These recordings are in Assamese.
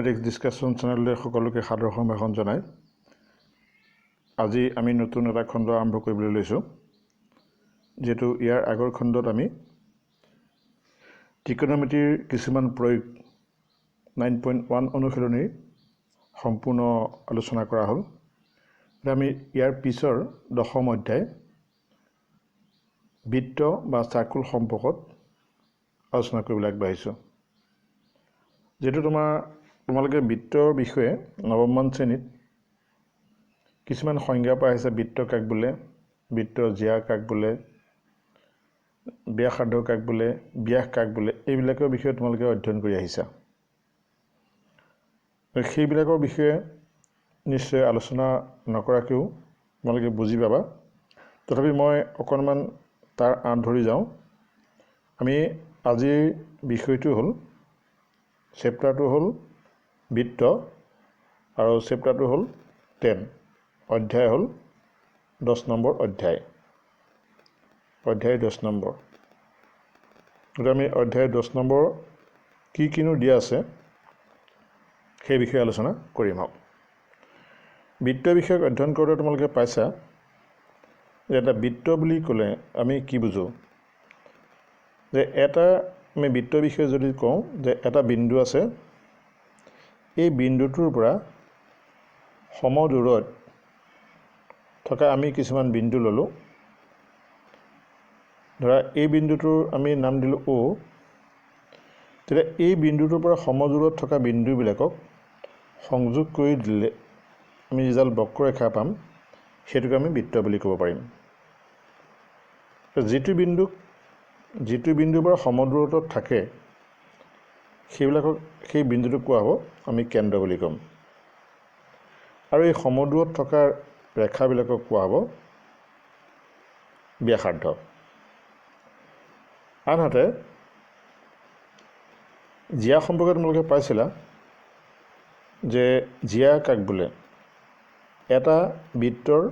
ম্যাথমেটিক্স ডিসকাশন চেনেললৈ সকলোকে সাদৰ সম্ভাষণ জনাই আজি আমি নতুন এটা খণ্ড আৰম্ভ কৰিবলৈ লৈছোঁ যেটো ইয়াৰ আগৰ খণ্ডত আমি ত্ৰিকোণমিতিৰ কিছুমান প্ৰয়োগ 9.1 অনুশীলনীৰ সম্পূৰ্ণ আলোচনা কৰা হ'ল আমি ইয়াৰ পিছৰ দশম অধ্যায় বৃত্ত বা চাৰ্কুল সম্পৰ্কত আলোচনা কৰিবলৈ আগবাঢ়িছোঁ যেটো তোমালোকে বৃত্তৰ বিষয়ে নৱমমান শ্ৰেণীত কিছুমান সংজ্ঞা পাইছে বৃত্ত কাক বোলে বৃত্তৰ জ্যা কাক বোলে ব্যাসাৰ্ধ কাক বোলে ব্যাস কাক বোলে এইবিলাকৰ বিষয়ে তোমালোকে অধ্যয়ন কৰি আহিছা সেইবিলাকৰ বিষয়ে নিশ্চয় আলোচনা নকৰাকেও তোমালোকে বুজি পাবা তথাপি মই অকণমান তাৰ আঁত ধৰি যাওঁ আমি আজিৰ বিষয়টো হ'ল চেপ্টাৰটো হ'ল বৃত্ত আৰু চেপ্টাৰটো হ'ল 10 অধ্যায় হ'ল 10 নম্বৰ অধ্যায় 10 নম্বৰ গতিকে আমি অধ্যায় 10 নম্বৰ কি কিনো দিয়া আছে সেই বিষয়ে আলোচনা কৰিম বৃত্ত বিষয়ক অধ্যয়ন কৰোঁতে তোমালোকে পাইছা যে এটা বৃত্ত বুলি ক'লে আমি কি বুজো যে এটা আমি বৃত্তৰ বিষয়ে যদি কওঁ যে এটা বিন্দু আছে এই বিন্দুটোৰ পৰা সমদূৰত থকা আমি কিছুমান বিন্দু ললো ধৰা এই বিন্দুটোৰ আমি নাম দিলো O তেতিয়া এই বিন্দুটোৰ পৰা সমদূৰত থকা বিন্দুবিলাকক সংযোগ কৰি দিলে আমি যিডাল বক্ৰৰেখা পাম সেইটোক আমি বৃত্ত বুলি ক'ব পাৰিম যিটো বিন্দুৰ পৰা সমদূৰত্বত থাকে সেই বিন্দুটোক কোৱা হ'ব আমি কেন্দ্ৰ বুলি ক'ম আৰু এই সমদূৰত থকা ৰেখাবিলাকক কোৱা হ'ব ব্যাসাৰ্ধ আনহাতে জ্যা সম্পৰ্কে তোমালোকে পাইছিলা যে জ্যা কাক বোলে এটা বৃত্তৰ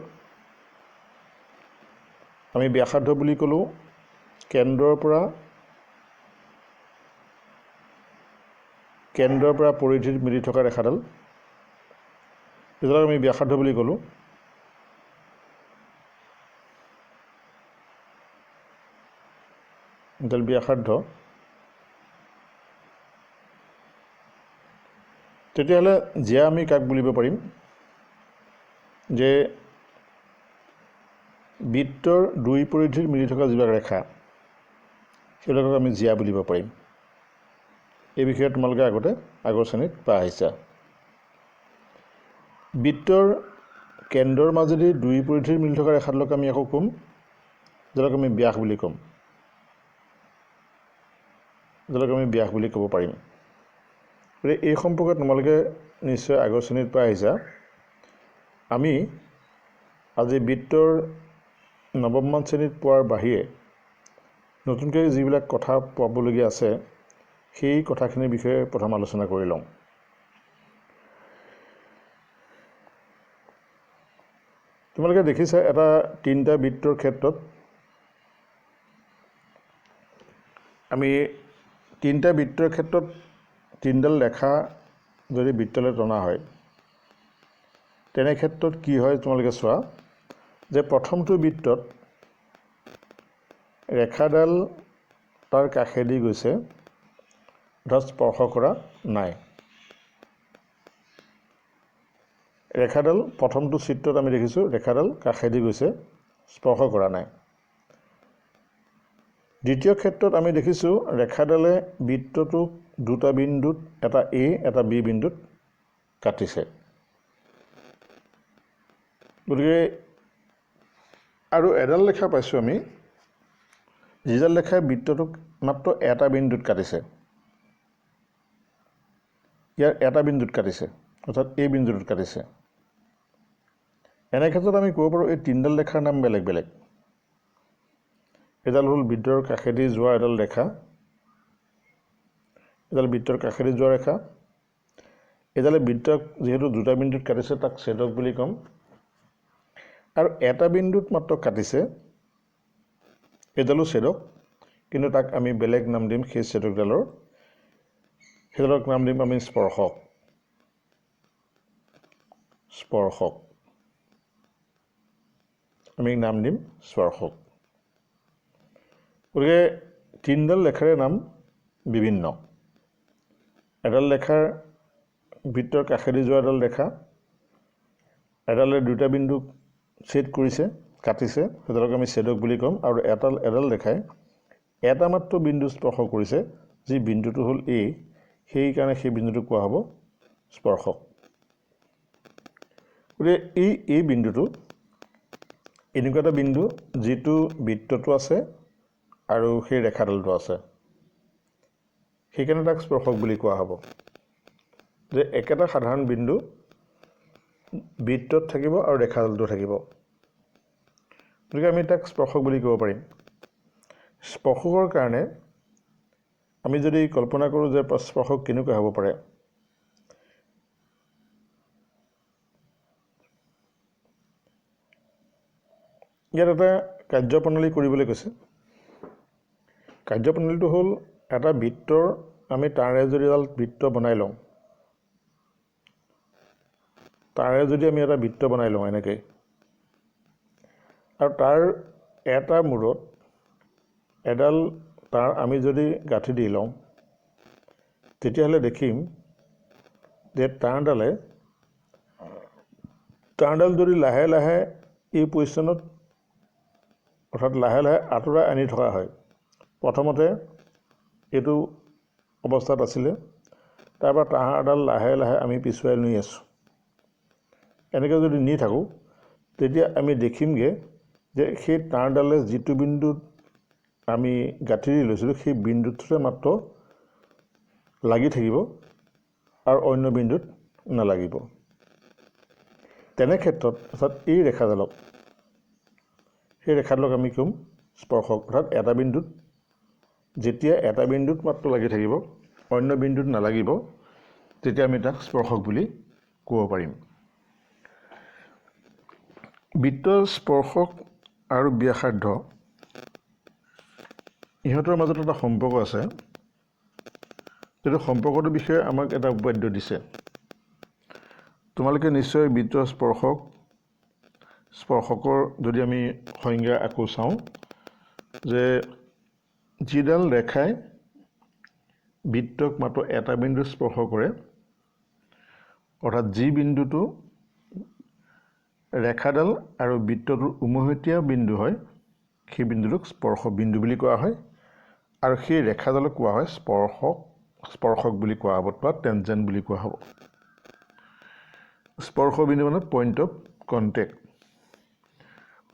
আমি ব্যাসাৰ্ধ বুলি ক'লোঁ কেন্দ্ৰৰ পৰা পৰিধিত মিলি থকা ৰেখাডাল এডালক আমি ব্যাসাৰ্ধ বুলি ক'লোঁ এডাল ব্যাসাৰ্ধ তেতিয়াহ'লে জ্যা আমি কাক বুলিব পাৰিম যে বৃত্তৰ দুই পৰিধিত মিলি থকা যিবিলাক ৰেখা সেইবিলাকক আমি জ্যা বুলিব পাৰিম এই বিষয়ে তোমালোকে আগৰ শ্ৰেণীত পাই আহিছা বৃত্তৰ কেন্দ্ৰৰ মাজেদি দুই পৰিধিত মিলি থকা ৰেখাডালক আমি আকৌ ক'ম যাক আমি ব্যাস বুলি ক'ম যাক আমি ব্যাস বুলি ক'ব পাৰিম এই সম্পৰ্কে তোমালোকে নিশ্চয় আগৰ শ্ৰেণীত পাই আহিছা আমি আজি বৃত্তৰ নৱমমান শ্ৰেণীত পোৱাৰ বাহিৰে নতুনকৈ যিবিলাক কথা পাবলগীয়া আছে সেই কথাখিনিৰ বিষয়ে প্ৰথম আলোচনা কৰি লওঁ তোমালোকে দেখিছা এটা তিনিটা বৃত্তৰ ক্ষেত্ৰত আমি তিনিটা বৃত্তৰ ক্ষেত্ৰত তিনিডাল ৰেখা যদি বৃত্তলৈ টনা হয় তেনে ক্ষেত্ৰত কি হয় তোমালোকে চোৱা যে প্ৰথমটো বৃত্তত ৰেখাডাল তাৰ কাষেদি গৈছে অৰ্থাৎ স্পৰ্শ কৰা নাই ৰেখাডাল প্ৰথমটো চিত্ৰত আমি দেখিছোঁ ৰেখাডাল কাষেদি গৈছে স্পৰ্শ কৰা নাই দ্বিতীয় ক্ষেত্ৰত আমি দেখিছোঁ ৰেখাডালে বৃত্তটোক দুটা বিন্দুত এটা A এটা B বিন্দুত কাটিছে গতিকে আৰু এডাল ৰেখা পাইছোঁ আমি যিডাল ৰেখাই বৃত্তটোক মাত্ৰ এটা বিন্দুত কাটিছে ইয়াৰ এটা বিন্দুত কাটিছে অৰ্থাৎ এই বিন্দুটোত কাটিছে এনে ক্ষেত্ৰত আমি ক'ব পাৰোঁ এই তিনিডাল ৰেখাৰ নাম বেলেগ বেলেগ এডাল হ'ল বৃত্তৰ কাষেদি যোৱা এডাল ৰেখা এডাল বৃত্তৰ কাষেদি যোৱা ৰেখা এডালে বৃত্তক যিহেতু দুটা বিন্দুত কাটিছে তাক ছেদক বুলি ক'ম আৰু এটা বিন্দুত মাত্ৰ কাটিছে এডালো ছেদক কিন্তু তাক আমি বেলেগ নাম দিম সেই ছেদকডালৰ সেইডালক নাম দিম আমি স্পৰ্শক স্পৰ্শক আমি নাম দিম স্পৰ্শক গতিকে তিনিডাল ৰেখাৰে নাম বিভিন্ন এডাল ৰেখাৰ বৃত্তৰ কাষেদি যোৱা এডাল ৰেখা এডালে দুটা বিন্দু ছেদ কৰিছে কাটিছে সেইডালক আমি ছেদক বুলি ক'ম আৰু এডাল ৰেখাই এটা মাত্ৰ বিন্দু স্পৰ্শ কৰিছে যি বিন্দুটো হ'ল এ সেইকাৰণে সেই বিন্দুটোক কোৱা হ'ব স্পৰ্শক গতিকে এই বিন্দুটো এনেকুৱা এটা বিন্দু যিটো বৃত্তটো আছে আৰু সেই ৰেখাডালটো আছে সেইকাৰণে তাক স্পৰ্শক বুলি কোৱা হ'ব যে একেটা সাধাৰণ বিন্দু বৃত্তত থাকিব আৰু ৰেখাডালটো থাকিব গতিকে আমি তাক স্পৰ্শক বুলি ক'ব পাৰিম স্পৰ্শকৰ কাৰণে আমি যদি কল্পনা কৰোঁ যে স্পৰ্শক কেনেকুৱা হ'ব পাৰে ইয়াত এটা কাৰ্যপ্ৰণালী কৰিবলৈ কৈছে কাৰ্যপ্ৰণালীটো হ'ল এটা বৃত্তৰ আমি তাৰে যদি এডাল বৃত্ত বনাই লওঁ এটা বৃত্ত বনাই লওঁ এনেকৈ আৰু তাৰ এটা মূৰত এডাল তাৰ আমি যদি গাঁঠি দি লওঁ তেতিয়াহ'লে দেখিম যে তাঁৰডাল যদি লাহে লাহে এই পজিশ্যনত অৰ্থাৎ লাহে লাহে আঁতৰাই আনি থকা হয় প্ৰথমতে এইটো অৱস্থাত আছিলে তাৰপৰা তাঁৰডাল লাহে লাহে আমি পিছুৱাই নি আছোঁ এনেকৈ যদি নি থাকোঁ তেতিয়া আমি দেখিমগৈ যে সেই তাঁৰডালে যিটো বিন্দুত আমি গাঁঠি দি লৈছিলোঁ সেই বিন্দুটোতে মাত্ৰ লাগি থাকিব আৰু অন্য বিন্দুত নালাগিব তেনে ক্ষেত্ৰত অৰ্থাৎ এই ৰেখাডালক আমি ক'ম স্পৰ্শক অৰ্থাৎ এটা বিন্দুত যেতিয়া এটা বিন্দুত মাত্ৰ লাগি থাকিব অন্য বিন্দুত নালাগিব তেতিয়া আমি তাক স্পৰ্শক বুলি ক'ব পাৰিম বৃত্তৰ স্পৰ্শক আৰু ব্যাসাৰ্ধ ইহঁতৰ মাজত এটা সম্পৰ্ক আছে যিটো সম্পৰ্কটোৰ বিষয়ে আমাক এটা উপপাদ্য দিছে তোমালোকে নিশ্চয় বৃত্তৰ স্পৰ্শকৰ যদি আমি সংজ্ঞা আকৌ চাওঁ যে যিডাল ৰেখাই বৃত্তক মাত্ৰ এটা বিন্দু স্পৰ্শ কৰে অৰ্থাৎ যি বিন্দুটো ৰেখাডাল আৰু বৃত্তটোৰ উমৈহতীয়া বিন্দু হয় সেই বিন্দুটোক স্পৰ্শ বিন্দু বুলি কোৱা হয় আৰু সেই ৰেখাডালক কোৱা হয় স্পৰ্শক বুলি কোৱা হ'ব বা টেনজেণ্ট বুলি কোৱা হ'ব স্পৰ্শ বিন্দু মানে পইণ্ট অফ কণ্টেক্ট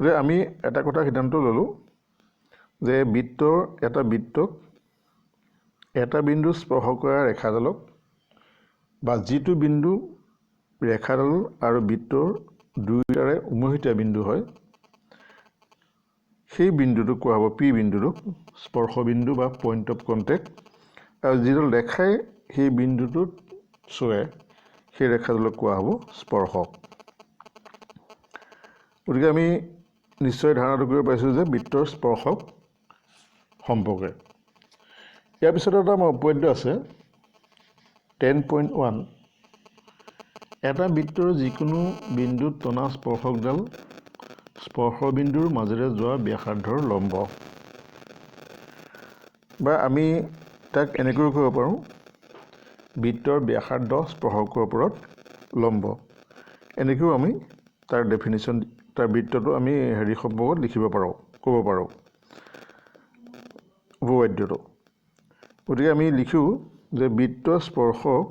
গতিকে আমি এটা কথা সিদ্ধান্ত ল'লোঁ যে এটা বৃত্তক এটা বিন্দু স্পৰ্শ কৰা ৰেখাডালক বা যিটো বিন্দু ৰেখাডাল আৰু বৃত্তৰ দুয়োটাৰে উমৈহতীয়া বিন্দু হয় সেই বিন্দুটোক কোৱা হ'ব পি বিন্দুটোক স্পৰ্শ বিন্দু বা পইণ্ট অফ কণ্টেক্ট আৰু যিডাল ৰেখাই সেই বিন্দুটোত চুৱে সেই ৰেখাডালক কোৱা হ'ব স্পৰ্শক গতিকে আমি নিশ্চয় ধাৰণাটো কৰিব পাৰিছোঁ যে বৃত্তৰ স্পৰ্শক সম্পৰ্কে ইয়াৰ পিছত এটা আমাৰ উপপাদ্য আছে 10.1 এটা বৃত্তৰ যিকোনো বিন্দুত টনা স্পৰ্শকডাল স্পৰ্শ বিন্দুৰ মাজেৰে যোৱা ব্যাসাৰ্ধৰ লম্ব বা আমি তাক এনেকৈ ক'ব পাৰোঁ বৃত্তৰ ব্যাসাৰ্ধ স্পৰ্শকৰ ওপৰত লম্ব এনেকৈও আমি তাৰ ডেফিনিশ্যন তাৰ বৃত্তটো আমি সম্পৰ্কত লিখিব পাৰোঁ ক'ব পাৰোঁ উপপাদ্যটো গতিকে আমি লিখোঁ যে বৃত্তৰ স্পৰ্শক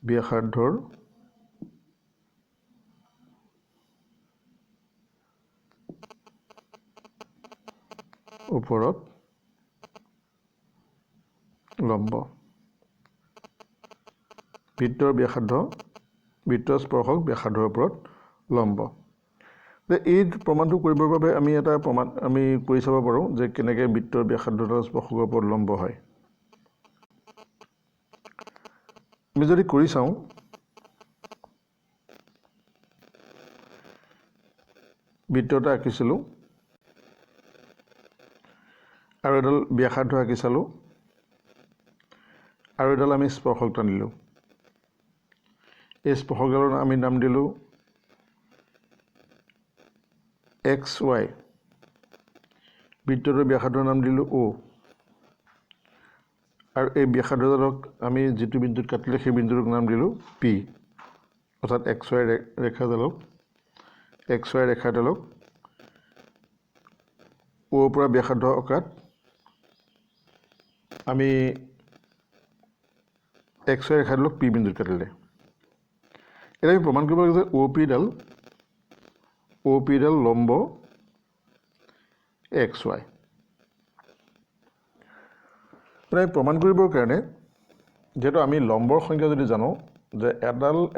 ব্যাসাৰ্ধৰ ওপৰত লম্ব বৃত্তৰ স্পৰ্শক ব্যাসাৰ্ধৰ ওপৰত লম্ব এই প্ৰমাণটো কৰিবৰ বাবে আমি এটা প্ৰমাণ আমি কৰি চাব পাৰোঁ যে কেনেকৈ বৃত্তৰ ব্যাসাৰ্ধডাল স্পৰ্শকৰ ওপৰত লম্ব হয় আমি যদি কৰি চাওঁ বৃত্ত এটা আঁকিছিলোঁ আৰু এডাল ব্যাসাৰ্ধ আঁকি চালোঁ আৰু এডাল আমি স্পৰ্শক টানিলোঁ এই স্পৰ্শকডালৰ আমি নাম দিলোঁ XY বৃত্তটোৰ ব্যাসাৰ্ধৰ নাম দিলোঁ O আৰু এই ব্যাসাৰ্ধডালক আমি যিটো বিন্দুত কাটিলে সেই বিন্দুটোৰ নাম দিলোঁ P অৰ্থাৎ XY ৰেখাডালক Oৰ পৰা ব্যাসাৰ্ধ অকাত আমি XY ৰেখাডালক P বিন্দুত কাটিলে এতিয়া আমি প্ৰমাণ কৰিব লাগে যে OP ডাল লম্ব XY আমি প্ৰমাণ কৰিবৰ কাৰণে যেহেতু আমি লম্বৰ সংখ্যা যদি জানো যে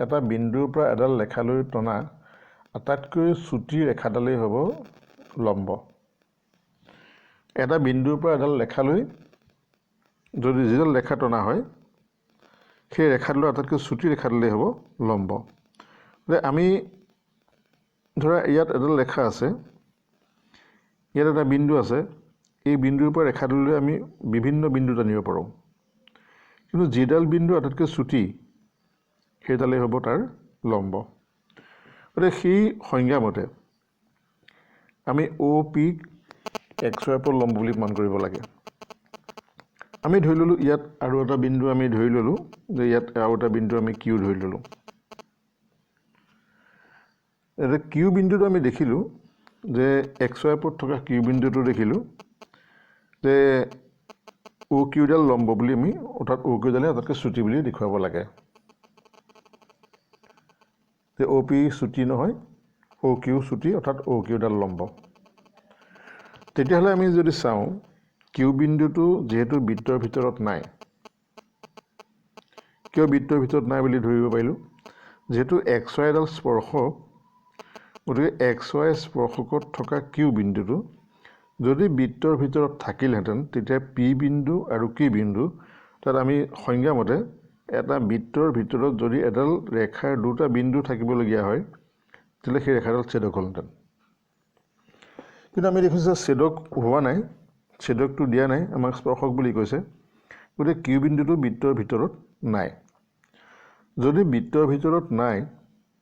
এটা বিন্দুৰ পৰা এডাল ৰেখালৈ টনা আটাইতকৈ চুটি ৰেখাডালেই হ'ব লম্ব এটা বিন্দুৰ পৰা এডাল ৰেখালৈ যদি যিডাল ৰেখা টনা হয় সেই ৰেখাডালৰ আটাইতকৈ চুটি ৰেখাডালেই হ'ব লম্ব আমি ধৰা ইয়াত এডাল ৰেখা আছে ইয়াত এটা বিন্দু আছে এই বিন্দুৰ পৰা ৰেখাডাললৈ আমি বিভিন্ন বিন্দু টানিব পাৰোঁ কিন্তু যিডাল বিন্দু আটাইতকৈ চুটি সেইডালেই হ'ব তাৰ লম্ব সেই সংজ্ঞা মতে আমি OP XY পৰা লম্ব বুলি মান কৰিব লাগে আমি ধৰি ল'লোঁ ইয়াত আৰু এটা বিন্দু আমি ধৰি ল'লোঁ যে ইয়াত আৰু এটা বিন্দু আমি Q ধৰি ল'লোঁ এটা Q বিন্দুটো আমি দেখিলোঁ যে XY পৰত থকা Q বিন্দুটো দেখিলোঁ যে OQ ডাল লম্ব বুলি আমি অৰ্থাৎ OQ ডালে আটাইতকৈ চুটি বুলি দেখুৱাব লাগে যে OP চুটি নহয় OQ চুটি অৰ্থাৎ OQ ডাল লম্ব তেতিয়াহ'লে আমি যদি চাওঁ Q বিন্দুটো যেহেতু বৃত্তৰ ভিতৰত নাই কিয় বৃত্তৰ ভিতৰত নাই বুলি ধৰিব পাৰিলোঁ যেহেতু XY ডাল স্পৰ্শক গতিকে XY স্পৰ্শকত থকা Q বিন্দুটো যদি বৃত্তৰ ভিতৰত থাকিলহেঁতেন তেতিয়া P বিন্দু আৰু Q বিন্দু তাত আমি সংজ্ঞা মতে এটা বৃত্তৰ ভিতৰত যদি এডাল ৰেখাৰ দুটা বিন্দু থাকিবলগীয়া হয় তেতিয়াহ'লে সেই ৰেখাডাল ছেদক হ'লহেঁতেন কিন্তু আমি দেখিছোঁ যে ছেদক হোৱা নাই ছেদকটো দিয়া নাই আমাক স্পৰ্শক বুলি কৈছে গতিকে Q বিন্দুটো বৃত্তৰ ভিতৰত নাই যদি বৃত্তৰ ভিতৰত নাই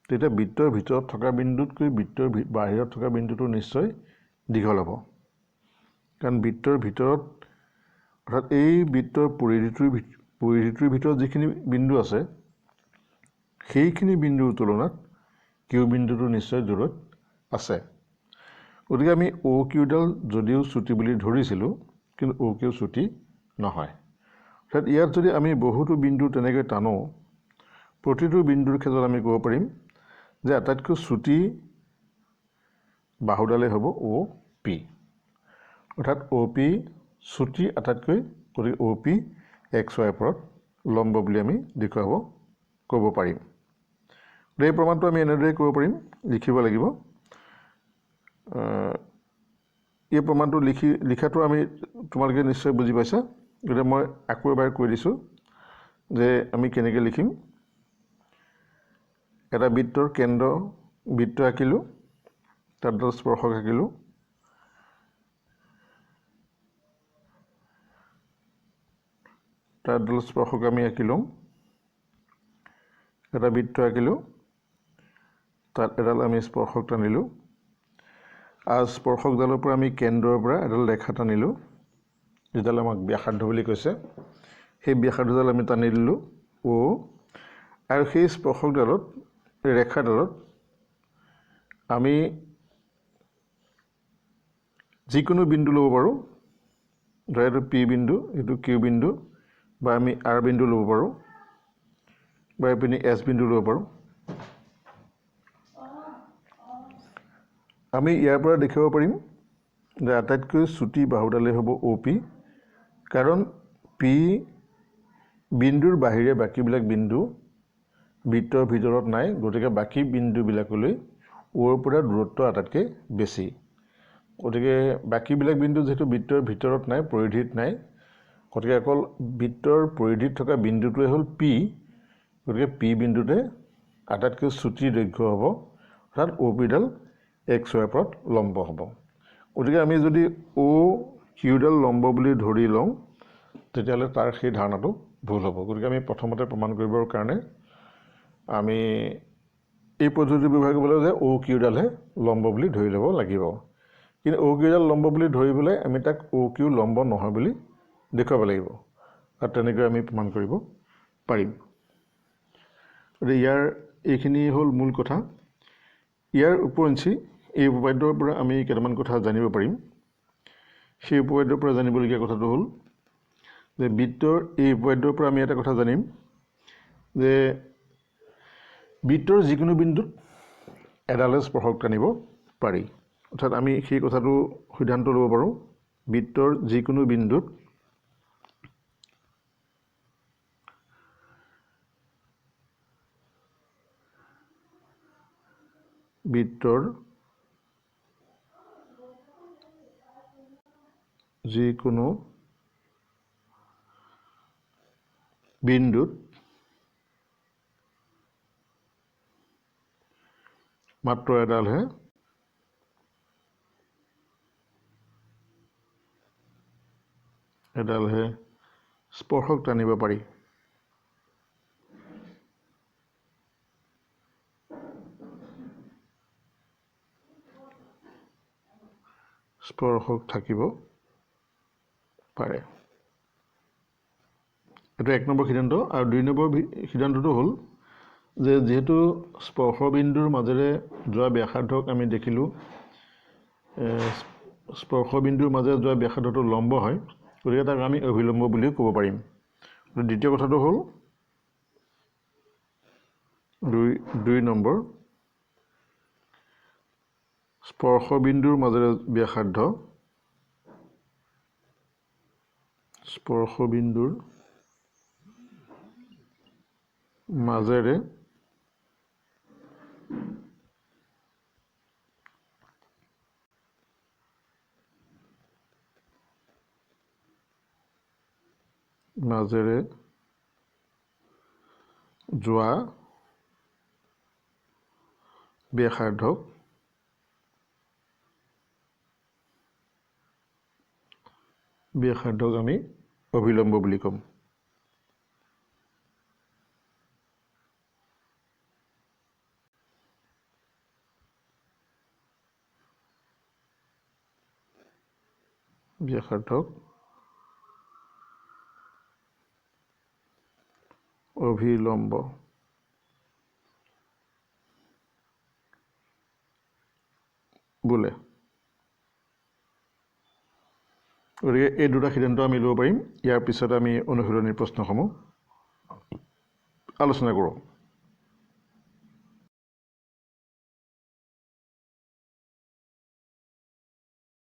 তেতিয়া বৃত্তৰ ভিতৰত থকা বিন্দুতকৈ বৃত্তৰ বাহিৰত থকা বিন্দুটো নিশ্চয় দীঘল হ'ব কাৰণ বৃত্তৰ ভিতৰত অৰ্থাৎ এই বৃত্তৰ পৰিধিটোৰ ভিতৰত যিখিনি বিন্দু আছে সেইখিনি বিন্দুৰ তুলনাত Q বিন্দুটো নিশ্চয় দূৰত আছে গতিকে আমি OQ ডাল যদিও চুটি বুলি ধৰিছিলোঁ কিন্তু OQ চুটি নহয় অৰ্থাৎ ইয়াত যদি আমি বহুতো বিন্দু তেনেকৈ টানো প্ৰতিটো বিন্দুৰ ক্ষেত্ৰত আমি ক'ব পাৰিম যে আটাইতকৈ চুটি বাহুডালেই হ'ব OP অৰ্থাৎ OP চুটি আটাইতকৈ গতিকে OP XY পৰত লম্ব বুলি আমি ক'ব পাৰিম এই প্ৰমাণটো আমি এনেদৰে ক'ব পাৰিম লিখিব লাগিব এই প্ৰমাণটো লিখাটো আমি তোমালোকে নিশ্চয় বুজি পাইছা গতিকে মই আকৌ এবাৰ কৈ দিছোঁ যে আমি কেনেকৈ লিখিম এটা বৃত্তৰ কেন্দ্ৰ বৃত্ত আঁকিলোঁ তাত এডাল স্পৰ্শক আঁকিলোঁ তাত এডাল স্পৰ্শক আমি আঁকি ল'ম এটা বৃত্ত আঁকিলোঁ তাত এডাল আমি স্পৰ্শক টানিলোঁ আৰু স্পৰ্শকডালৰ পৰা আমি কেন্দ্ৰৰ পৰা এডাল ৰেখা টানিলোঁ যিডাল আমাক ব্যাসাৰ্ধ বুলি কৈছে সেই ব্যাসাৰ্ধডাল আমি টানি দিলোঁ O আৰু সেই স্পৰ্শকডালত ৰেখাডালত আমি যিকোনো বিন্দু ল'ব পাৰোঁ ধৰা এইটো P বিন্দু এইটো Q বিন্দু বা আমি R বিন্দু ল'ব পাৰোঁ বা এইপিনে S বিন্দু ল'ব পাৰোঁ আমি ইয়াৰ পৰা দেখিব পাৰিম যে আটাইতকৈ চুটি বাহুডালেই হ'ব OP কাৰণ P বিন্দুৰ বাহিৰে বাকীবিলাক বিন্দু বৃত্তৰ ভিতৰত নাই গতিকে বাকী বিন্দুবিলাকলৈ ওৰ পৰা দূৰত্ব আটাইতকৈ বেছি গতিকে বাকীবিলাক বিন্দু যেহেতু বৃত্তৰ ভিতৰত নাই পৰিধিত নাই গতিকে অকল বৃত্তৰ পৰিধিত থকা বিন্দুটোৱে হ'ল P গতিকে P বিন্দুতে আটাইতকৈ চুটি দৈৰ্ঘ্য হ'ব অৰ্থাৎ OP ডাল XY পৰত লম্ব হ'ব গতিকে আমি যদি O কিউডাল লম্ব বুলি ধৰি লওঁ তেতিয়াহ'লে তাৰ সেই ধাৰণাটো ভুল হ'ব। গতিকে আমি প্ৰথমতে প্ৰমাণ কৰিবৰ কাৰণে আমি এই পদ্ধতি ব্যৱহাৰ কৰিব লাগিব যে অ' কিউডালহে লম্ব বুলি ধৰি ল'ব লাগিব। কিন্তু অ' কিউডাল লম্ব বুলি ধৰি পেলাই আমি তাক অ' কিউ লম্ব নহয় বুলি দেখুৱাব লাগিব আৰু তেনেকৈ আমি প্ৰমাণ কৰিব পাৰিম। গতিকে ইয়াৰ এইখিনি হ'ল মূল কথা। ইয়াৰ উপৰিঞ্চি এই উপপাদ্যৰ পৰা আমি কেইটামান কথা জানিব পাৰিম। সেই উপপাদ্যৰ পৰা জানিবলগীয়া কথাটো হ'ল যে বৃত্তৰ এই উপপাদ্যৰ পৰা আমি এটা কথা জানিম যে বৃত্তৰ যিকোনো বিন্দুত এডালে স্পৰ্শক টানিব পাৰি। অৰ্থাৎ আমি সেই কথাটো সিদ্ধান্ত ল'ব পাৰোঁ বৃত্তৰ যিকোনো বিন্দুত যিকোনো বিন্দুত মাত্ৰ এডালহে স্পৰ্শক টানিব পাৰি। স্পৰ্শক থাকিব পাৰে। এইটো 1 নম্বৰ সিদ্ধান্ত। আৰু 2 নম্বৰ সিদ্ধান্তটো হ'ল যে যিহেতু স্পৰ্শবিন্দুৰ মাজেৰে যোৱা ব্যাসাৰ্ধক আমি দেখিলোঁ স্পৰ্শবিন্দুৰ মাজেৰে যোৱা ব্যাসাৰ্ধটো লম্ব হয়, গতিকে তাক আমি অভিলম্ব বুলিও ক'ব পাৰিম। দ্বিতীয় কথাটো হ'ল 2 নম্বৰ স্পৰ্শবিন্দুৰ মাজেৰে ব্যাসাৰ্ধ মাজেৰে যোৱা ব্যাসাৰ্ধক আমি অভিলম্ব বুলি ক'ম। ব্যাসাৰ্ধক অভিলম্ব বোলে। গতিকে এই দুটা সিদ্ধান্ত আমি ল'ব পাৰিম। ইয়াৰ পিছত আমি অনুশীলনীৰ প্ৰশ্নসমূহ আলোচনা কৰোঁ।